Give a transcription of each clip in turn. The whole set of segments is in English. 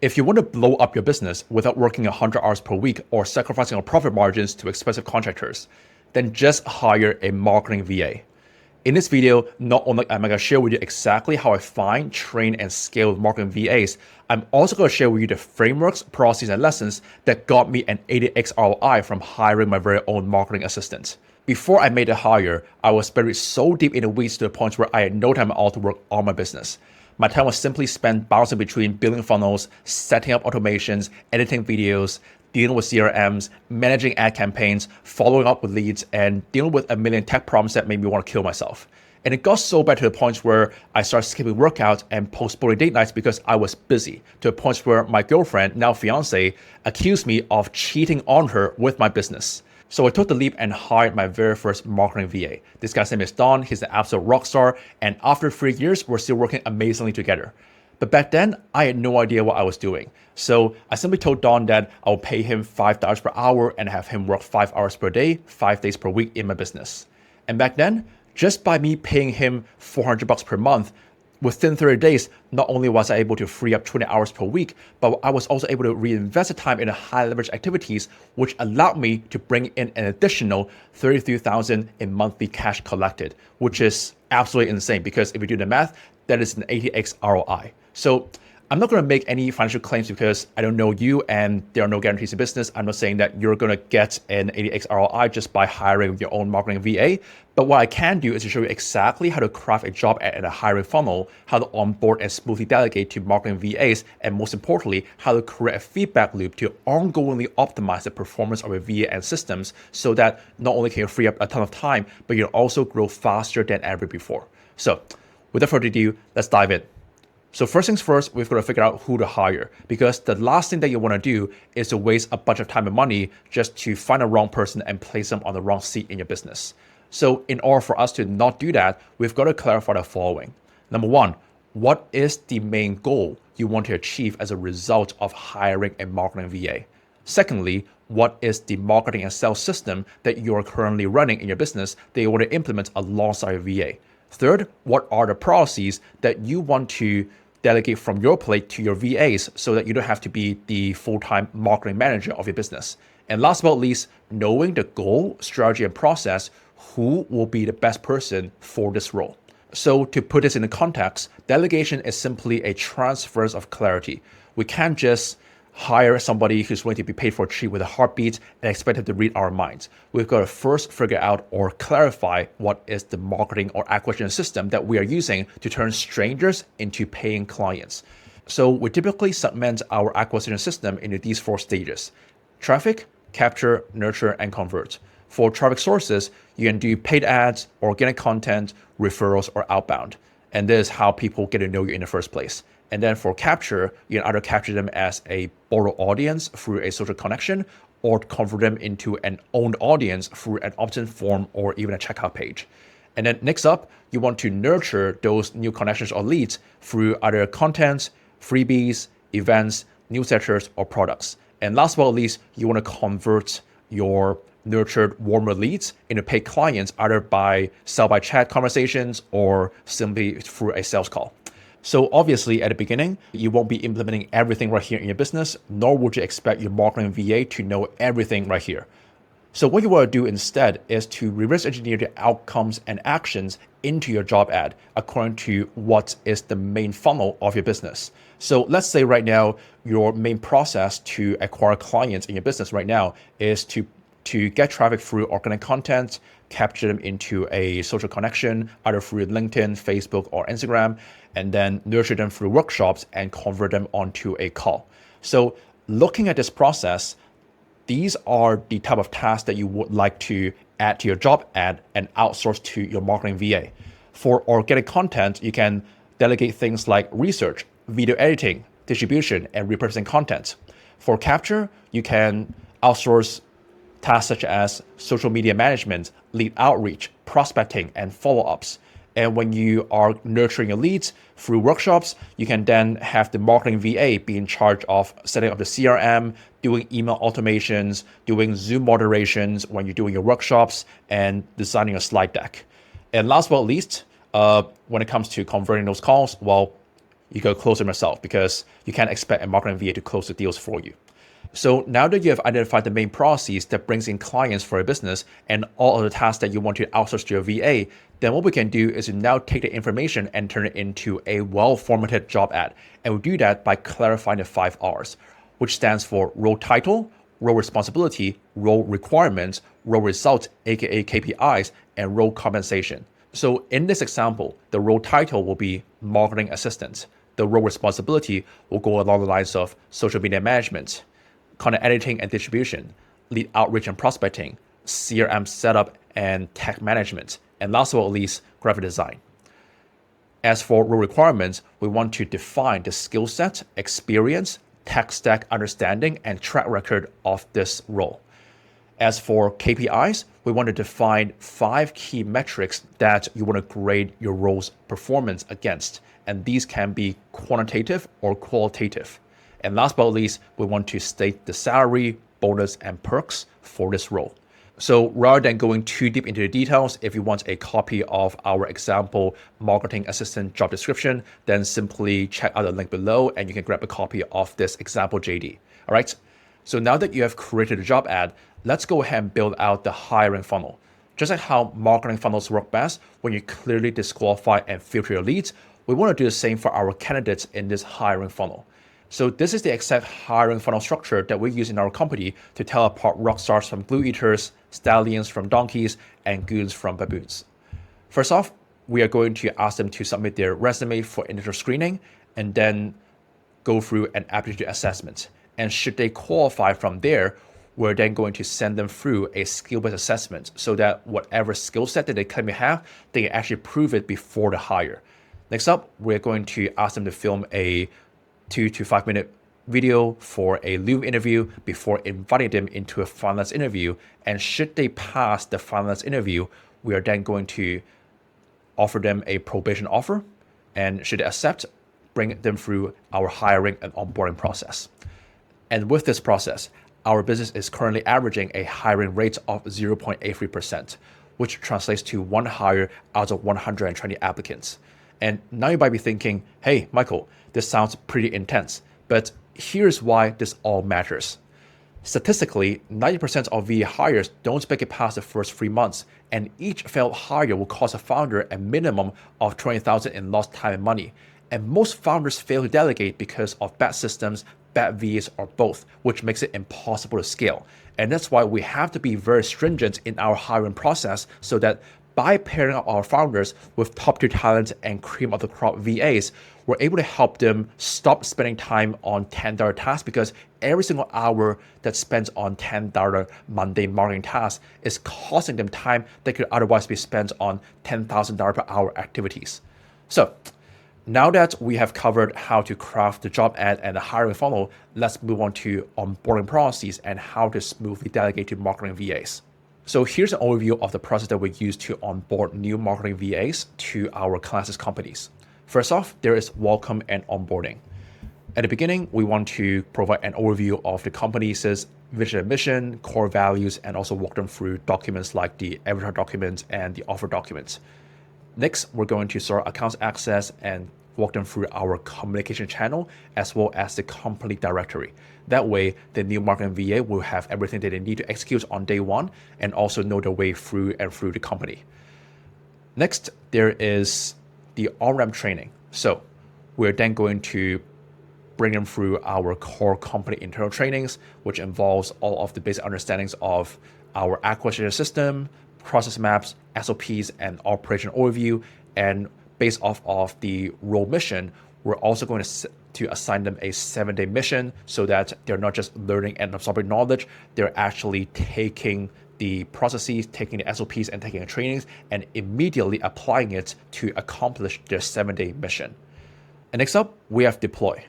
If you want to blow up your business without working 100 hours per week or sacrificing your profit margins to expensive contractors, then just hire a marketing VA. In this video, not only am I going to share with you exactly how I find, train, and scale marketing VAs, I'm also going to share with you the frameworks, processes, and lessons that got me an 80x ROI from hiring my very own marketing assistant. Before I made the hire, I was buried so deep in the weeds to the point where I had no time at all to work on my business. My time was simply spent bouncing between building funnels, setting up automations, editing videos, dealing with CRMs, managing ad campaigns, following up with leads, and dealing with a million tech problems that made me want to kill myself. And it got so bad to the point where I started skipping workouts and postponing date nights because I was busy, to a point where my girlfriend, now fiance, accused me of cheating on her with my business. So I took the leap and hired my very first marketing VA. This guy's name is Don. He's an absolute rock star. And after 3 years, we're still working amazingly together. But back then, I had no idea what I was doing. So I simply told Don that I would pay him $5 per hour and have him work 5 hours per day, 5 days per week in my business. And back then, just by me paying him $400 per month, within 30 days, not only was I able to free up 20 hours per week, but I was also able to reinvest the time in high leverage activities, which allowed me to bring in an additional $33,000 in monthly cash collected, which is absolutely insane because if you do the math, that is an 80x ROI. So I'm not going to make any financial claims because I don't know you and there are no guarantees in business. I'm not saying that you're going to get an 80x ROI just by hiring your own marketing VA. But what I can do is to show you exactly how to craft a job ad and a hiring funnel, how to onboard and smoothly delegate to marketing VAs, and most importantly, how to create a feedback loop to ongoingly optimize the performance of your VA and systems so that not only can you free up a ton of time, but you'll also grow faster than ever before. So without further ado, let's dive in. So first things first, we've got to figure out who to hire because the last thing that you want to do is to waste a bunch of time and money just to find a wrong person and place them on the wrong seat in your business. So in order for us to not do that, we've got to clarify the following. Number one, what is the main goal you want to achieve as a result of hiring a marketing VA? Secondly, what is the marketing and sales system that you are currently running in your business that you want to implement alongside your VA? Third, what are the processes that you want to delegate from your plate to your VAs so that you don't have to be the full-time marketing manager of your business? And last but not least, knowing the goal, strategy, and process, who will be the best person for this role. So to put this into context, delegation is simply a transfer of clarity. We can't just hire somebody who's going to be paid for a treat with a heartbeat and expect them to read our minds. We've got to first figure out or clarify what is the marketing or acquisition system that we are using to turn strangers into paying clients. So we typically segment our acquisition system into these 4 stages: traffic, capture, nurture, and convert. For traffic sources, you can do paid ads, organic content, referrals, or outbound. And this is how people get to know you in the first place. And then for capture, you can either capture them as a borrowed audience through a social connection or convert them into an owned audience through an opt-in form or even a checkout page. And then next up, you want to nurture those new connections or leads through either content, freebies, events, newsletters, or products. And last but not least, you want to convert your nurtured warmer leads into paid clients either by sell by chat conversations or simply through a sales call. So obviously at the beginning, you won't be implementing everything right here in your business, nor would you expect your marketing VA to know everything right here. So what you want to do instead is to reverse engineer the outcomes and actions into your job ad according to what is the main funnel of your business. So let's say right now, your main process to acquire clients in your business right now is to get traffic through organic content, capture them into a social connection, either through LinkedIn, Facebook, or Instagram, and then nurture them through workshops and convert them onto a call. So looking at this process, these are the type of tasks that you would like to add to your job ad and outsource to your marketing VA. For organic content, you can delegate things like research, video editing, distribution, and repurposing content. For capture, you can outsource tasks such as social media management, lead outreach, prospecting, and follow-ups. And when you are nurturing your leads through workshops, you can then have the marketing VA be in charge of setting up the CRM, doing email automations, doing Zoom moderations when you're doing your workshops, and designing a slide deck. And last but not least, when it comes to converting those calls, well, you go close them yourself because you can't expect a marketing VA to close the deals for you. So now that you have identified the main process that brings in clients for your business and all of the tasks that you want to outsource to your VA, then what we can do is to now take the information and turn it into a well-formatted job ad. And we do that by clarifying the 5 R's, which stands for role title, role responsibility, role requirements, role results, aka KPIs, and role compensation. So in this example, the role title will be marketing assistant. The role responsibility will go along the lines of social media management, content editing and distribution, lead outreach and prospecting, CRM setup and tech management, and last but not least, graphic design. As for role requirements, we want to define the skill set, experience, tech stack understanding, and track record of this role. As for KPIs, we want to define 5 key metrics that you want to grade your role's performance against, and these can be quantitative or qualitative. And last but not least, we want to state the salary, bonus, and perks for this role. So rather than going too deep into the details, if you want a copy of our example marketing assistant job description, then simply check out the link below and you can grab a copy of this example JD. All right. So now that you have created a job ad, let's go ahead and build out the hiring funnel. Just like how marketing funnels work best when you clearly disqualify and filter your leads, we want to do the same for our candidates in this hiring funnel. So this is the exact hiring funnel structure that we use in our company to tell apart rock stars from glue eaters, stallions from donkeys, and goons from baboons. First off, we are going to ask them to submit their resume for initial screening and then go through an aptitude assessment. And should they qualify from there, we're then going to send them through a skill-based assessment so that whatever skill set that they claim to have, they can actually prove it before the hire. Next up, we're going to ask them to film a 2 to 5 minute video for a Loom interview before inviting them into a finalist interview. And should they pass the finalist interview, we are then going to offer them a probation offer. And should they accept, bring them through our hiring and onboarding process. And with this process, our business is currently averaging a hiring rate of 0.83%, which translates to 1 hire out of 120 applicants. And now you might be thinking, hey, Michael, this sounds pretty intense, but here's why this all matters. Statistically, 90% of VA hires don't make it past the first 3 months, and each failed hire will cost a founder a minimum of $20,000 in lost time and money. And most founders fail to delegate because of bad systems, bad VAs, or both, which makes it impossible to scale. And that's why we have to be very stringent in our hiring process so that by pairing up our founders with top-tier talent and cream of the crop VAs, we're able to help them stop spending time on $10 tasks because every single hour that's spent on $10 mundane marketing tasks is costing them time that could otherwise be spent on $10,000 per hour activities. So now that we have covered how to craft the job ad and the hiring funnel, let's move on to onboarding processes and how to smoothly delegate to marketing VAs. So here's an overview of the process that we use to onboard new marketing VAs to our classes companies. First off, there is welcome and onboarding. At the beginning, we want to provide an overview of the company's vision and mission, core values, and also walk them through documents like the avatar documents and the offer documents. Next, we're going to sort accounts access and walk them through our communication channel as well as the company directory. That way, the new marketing VA will have everything that they need to execute on day one and also know their way through the company. Next, there is the on-ramp training. So we're then going to bring them through our core company internal trainings, which involves all of the basic understandings of our acquisition system, process maps, SOPs, and operation overview. And based off of the role mission, we're also going to assign them a 7-day mission so that they're not just learning and absorbing knowledge, they're actually taking the processes, taking the SOPs, and taking the trainings and immediately applying it to accomplish their 7-day mission. And next up, we have deploy.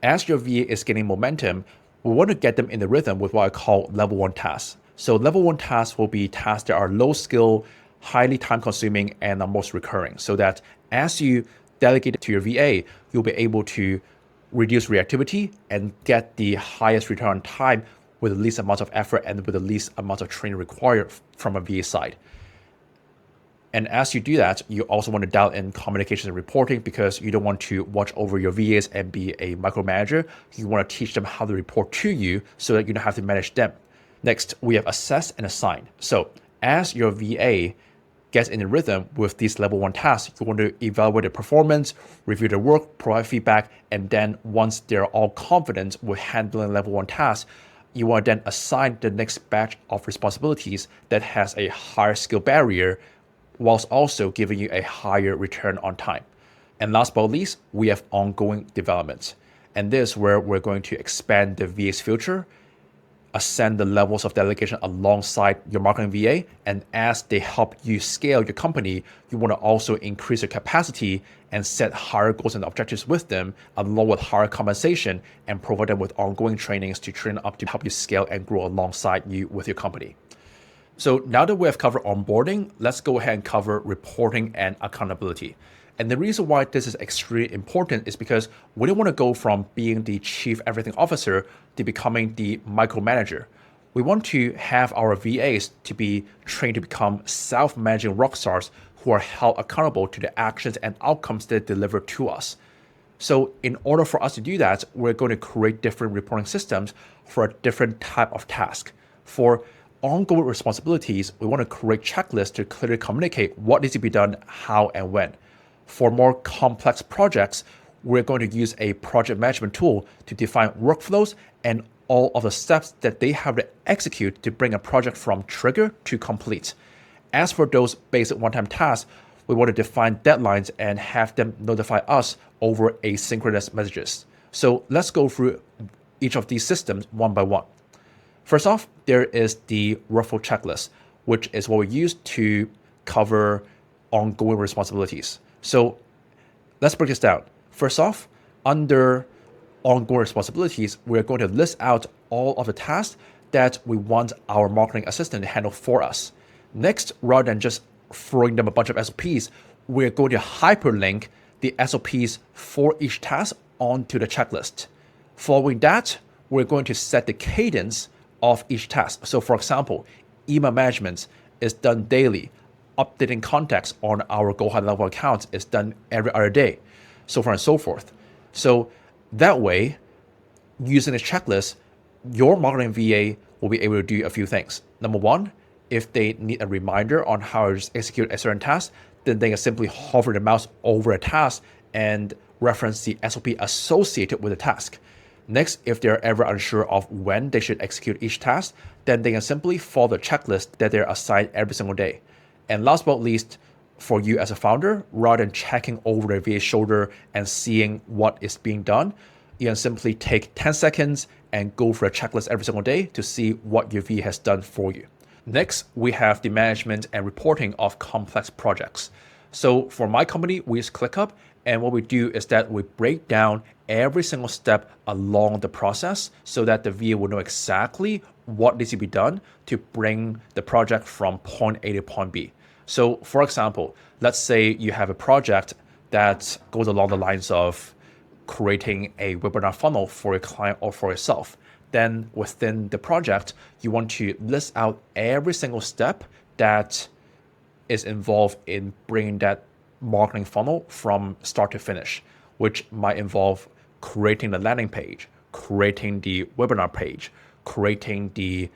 As your VA is gaining momentum, we want to get them in the rhythm with what I call level 1 tasks. So level 1 tasks will be tasks that are low skill, highly time consuming, and are most recurring, so that as you delegate it to your VA, you'll be able to reduce reactivity and get the highest return on time with the least amount of effort and with the least amount of training required from a VA side. And as you do that, you also want to dial in communications and reporting because you don't want to watch over your VAs and be a micromanager. You want to teach them how to report to you so that you don't have to manage them. Next, we have assess and assign. So as your VA gets in the rhythm with these level 1 tasks, you want to evaluate their performance, review their work, provide feedback, and then once they're all confident with handling level 1 tasks, you want to then assign the next batch of responsibilities that has a higher skill barrier whilst also giving you a higher return on time. And last but not least, we have ongoing development. And this is where we're going to expand the VA's future, ascend the levels of delegation alongside your marketing VA. And as they help you scale your company, you want to also increase your capacity and set higher goals and objectives with them, along with higher compensation, and provide them with ongoing trainings to train up to help you scale and grow alongside you with your company. So now that we have covered onboarding, let's go ahead and cover reporting and accountability. And the reason why this is extremely important is because we don't want to go from being the chief everything officer to becoming the micromanager. We want to have our VAs to be trained to become self-managing rock stars who are held accountable to the actions and outcomes they deliver to us. So in order for us to do that, we're going to create different reporting systems for a different type of task. For ongoing responsibilities, we want to create checklists to clearly communicate what needs to be done, how, and when. For more complex projects, we're going to use a project management tool to define workflows and all of the steps that they have to execute to bring a project from trigger to complete. As for those basic one-time tasks, we want to define deadlines and have them notify us over asynchronous messages. So let's go through each of these systems one by one. First off, there is the workflow checklist, which is what we use to cover ongoing responsibilities. So let's break this down. First off, under ongoing responsibilities, we're going to list out all of the tasks that we want our marketing assistant to handle for us. Next, rather than just throwing them a bunch of SOPs, we're going to hyperlink the SOPs for each task onto the checklist. Following that, we're going to set the cadence of each task. So for example, email management is done daily. Updating contacts on our Go High level accounts is done every other day, so far and so forth. So that way, using this checklist, your marketing VA will be able to do a few things. Number one, if they need a reminder on how to execute a certain task, then they can simply hover the mouse over a task and reference the SOP associated with the task. Next, if they're ever unsure of when they should execute each task, then they can simply follow the checklist that they're assigned every single day. And last but not least, for you as a founder, rather than checking over the VA's shoulder and seeing what is being done, you can simply take 10 seconds and go through a checklist every single day to see what your VA has done for you. Next, we have the management and reporting of complex projects. So for my company, we use ClickUp, and what we do is that we break down every single step along the process so that the VA will know exactly what needs to be done to bring the project from point A to point B. So for example, let's say you have a project that goes along the lines of creating a webinar funnel for a client or for yourself. Then within the project, you want to list out every single step that is involved in bringing that marketing funnel from start to finish, which might involve creating the landing page, creating the webinar page, creating the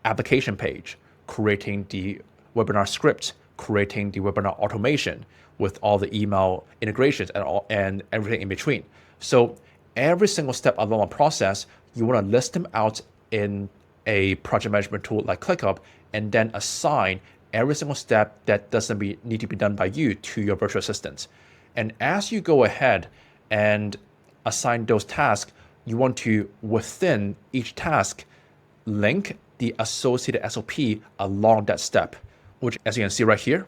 application page, creating the webinar script, creating the webinar automation with all the email integrations and everything in between. So every single step along the process, you want to list them out in a project management tool like ClickUp, and then assign every single step that doesn't need to be done by you to your virtual assistant. And as you go ahead and assign those tasks, you want to, within each task, link the associated SOP along that step, which, as you can see right here,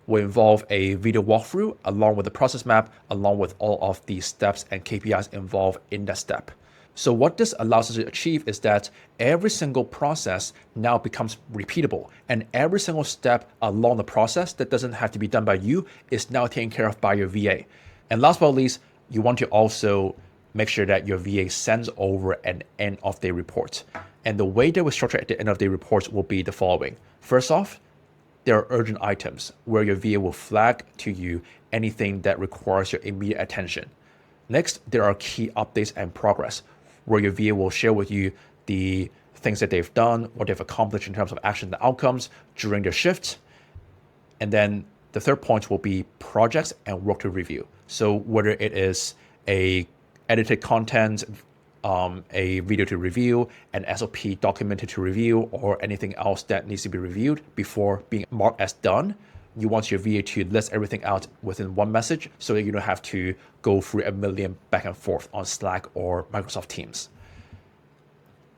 will involve a video walkthrough along with the process map, along with all of the steps and KPIs involved in that step. So what this allows us to achieve is that every single process now becomes repeatable, and every single step along the process that doesn't have to be done by you is now taken care of by your VA. And last but not least, you want to also make sure that your VA sends over an end of day report. And the way that we structure at the end of day reports will be the following. First off, there are urgent items where your VA will flag to you anything that requires your immediate attention. Next, there are key updates and progress, where your VA will share with you the things that they've done, what they've accomplished in terms of actions and outcomes during their shift. And then the third point will be projects and work to review. So whether it is a edited content, a video to review, an SOP documented to review, or anything else that needs to be reviewed before being marked as done, you want your VA to list everything out within one message so that you don't have to go through a million back and forth on Slack or Microsoft Teams.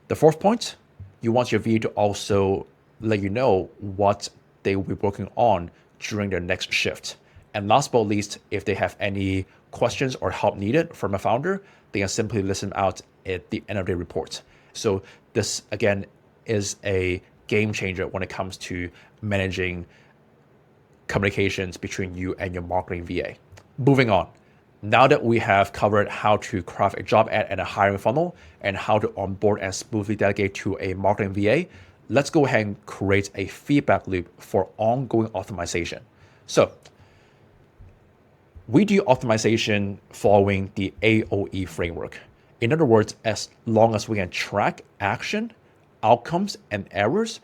The fourth point, you want your VA to also let you know what they will be working on during their next shift. And last but not least, if they have any questions or help needed from a founder, they can simply list them out at the end of their report. So this, again, is a game changer when it comes to managing communications between you and your marketing VA. Moving on. Now that we have covered how to craft a job ad and a hiring funnel and how to onboard and smoothly delegate to a marketing VA, let's go ahead and create a feedback loop for ongoing optimization. So we do optimization following the AOE framework. In other words, as long as we can track action, outcomes, and errors,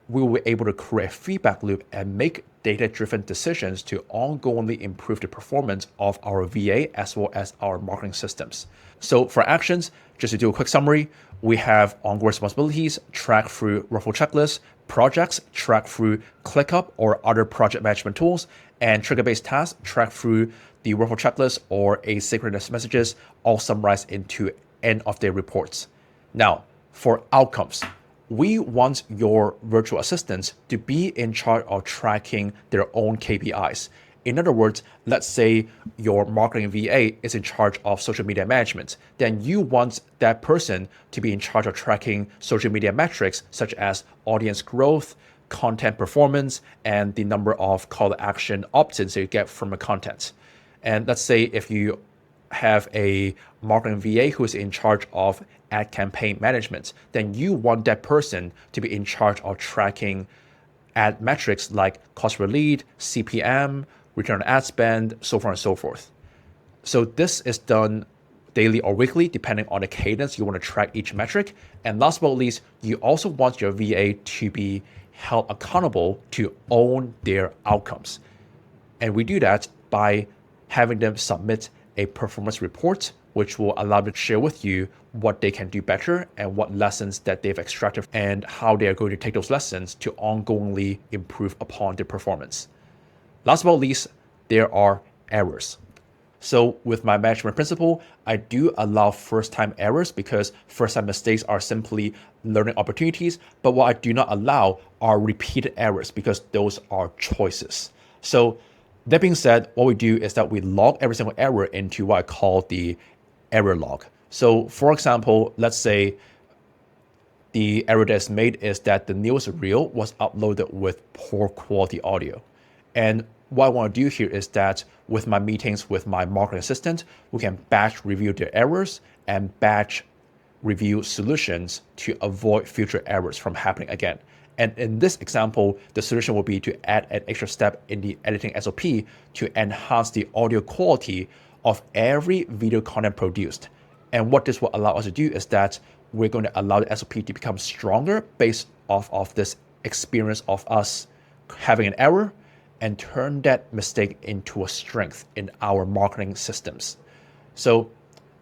we will be able to create a feedback loop and make data-driven decisions to ongoingly improve the performance of our VA as well as our marketing systems. So for actions, just to do a quick summary, we have ongoing responsibilities tracked through workflow checklists, projects tracked through ClickUp or other project management tools, and trigger-based tasks tracked through the workflow checklist or asynchronous messages, all summarized into end-of-day reports. Now, for outcomes, we want your virtual assistants to be in charge of tracking their own KPIs. In other words, let's say your marketing VA is in charge of social media management, then you want that person to be in charge of tracking social media metrics such as audience growth, content performance, and the number of call to action opt-ins that you get from the content. And let's say if you have a marketing VA who is in charge of ad campaign management, then you want that person to be in charge of tracking ad metrics like cost per lead, CPM, return on ad spend, so far and so forth. So this is done daily or weekly, depending on the cadence you want to track each metric. And last but not least, you also want your VA to be held accountable to own their outcomes. And we do that by having them submit a performance report, which will allow them to share with you what they can do better and what lessons that they've extracted and how they are going to take those lessons to ongoingly improve upon their performance. Last but not least, there are errors. So with my management principle, I do allow first-time errors because first-time mistakes are simply learning opportunities, but what I do not allow are repeated errors because those are choices. So that being said, what we do is that we log every single error into what I call the error log. So for example, let's say the error that's made is that the newest reel was uploaded with poor quality audio. And what I want to do here is that with my meetings with my marketing assistant, we can batch review their errors and batch review solutions to avoid future errors from happening again. And in this example, the solution will be to add an extra step in the editing SOP to enhance the audio quality of every video content produced. And what this will allow us to do is that we're going to allow the SOP to become stronger based off of this experience of us having an error and turn that mistake into a strength in our marketing systems. So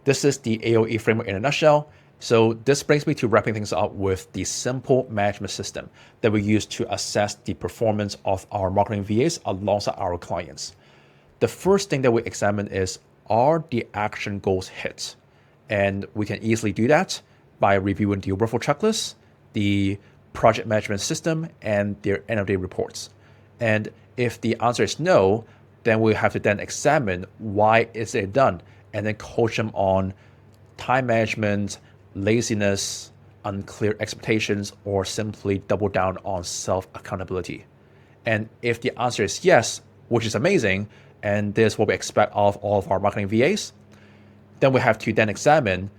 this is the AOE framework in a nutshell. So this brings me to wrapping things up with the simple management system that we use to assess the performance of our marketing VAs alongside our clients. The first thing that we examine is, are the action goals hit? And we can easily do that by reviewing the workflow checklist, the project management system, and their end-of-day reports. And if the answer is no, then we have to then examine why is it done, and then coach them on time management, laziness, unclear expectations, or simply double down on self-accountability. And if the answer is yes, which is amazing, and this is what we expect of all of our marketing VAs, then we have to then examine,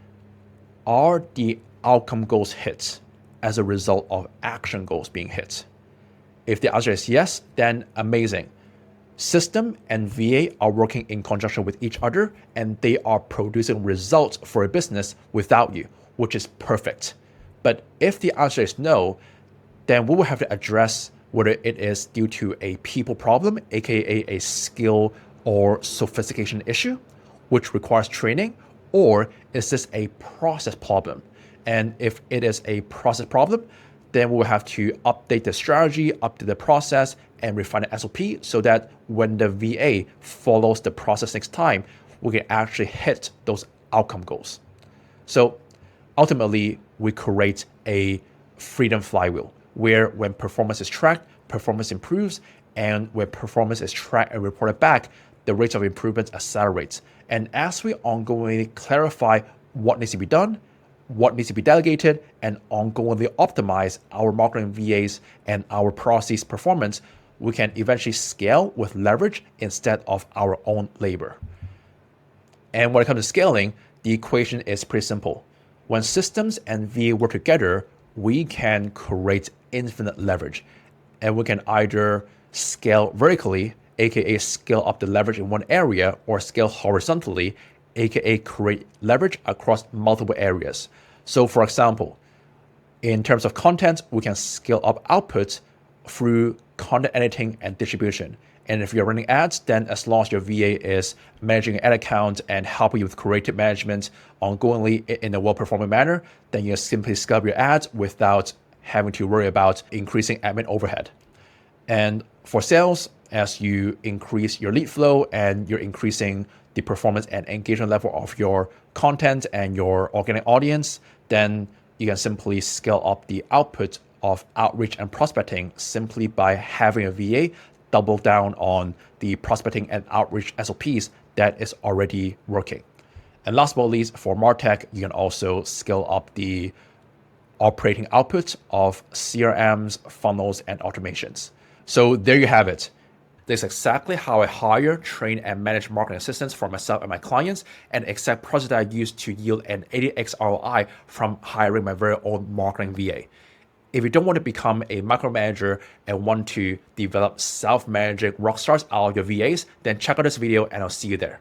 are the outcome goals hit as a result of action goals being hit? If the answer is yes, then amazing. System and VA are working in conjunction with each other, and they are producing results for a business without you, which is perfect. But if the answer is no, then we will have to address whether it is due to a people problem, aka a skill or sophistication issue, which requires training, or is this a process problem? And if it is a process problem, then we'll have to update the strategy, update the process, and refine the SOP so that when the VA follows the process next time, we can actually hit those outcome goals. So ultimately, we create a freedom flywheel where when performance is tracked, performance improves, and when performance is tracked and reported back, the rate of improvement accelerates. And as we ongoingly clarify what needs to be done, what needs to be delegated, and ongoingly optimize our marketing VAs and our process performance, we can eventually scale with leverage instead of our own labor. And when it comes to scaling, the equation is pretty simple. When systems and VA work together, we can create infinite leverage. And we can either scale vertically, aka scale up the leverage in one area, or scale horizontally, aka create leverage across multiple areas. So for example, in terms of content, we can scale up output through content editing and distribution. And if you're running ads, then as long as your VA is managing an ad account and helping you with creative management ongoingly in a well-performing manner, then you simply scale up your ads without having to worry about increasing admin overhead. And for sales, as you increase your lead flow and you're increasing the performance and engagement level of your content and your organic audience, then you can simply scale up the output of outreach and prospecting simply by having a VA double down on the prospecting and outreach SOPs that is already working. And last but not least, for MarTech, you can also scale up the operating output of CRMs, funnels, and automations. So there you have it. This is exactly how I hire, train, and manage marketing assistants for myself and my clients, and exact process that I use to yield an 80x ROI from hiring my very own marketing VA. If you don't want to become a micromanager and want to develop self-managing rock stars out of your VAs, then check out this video and I'll see you there.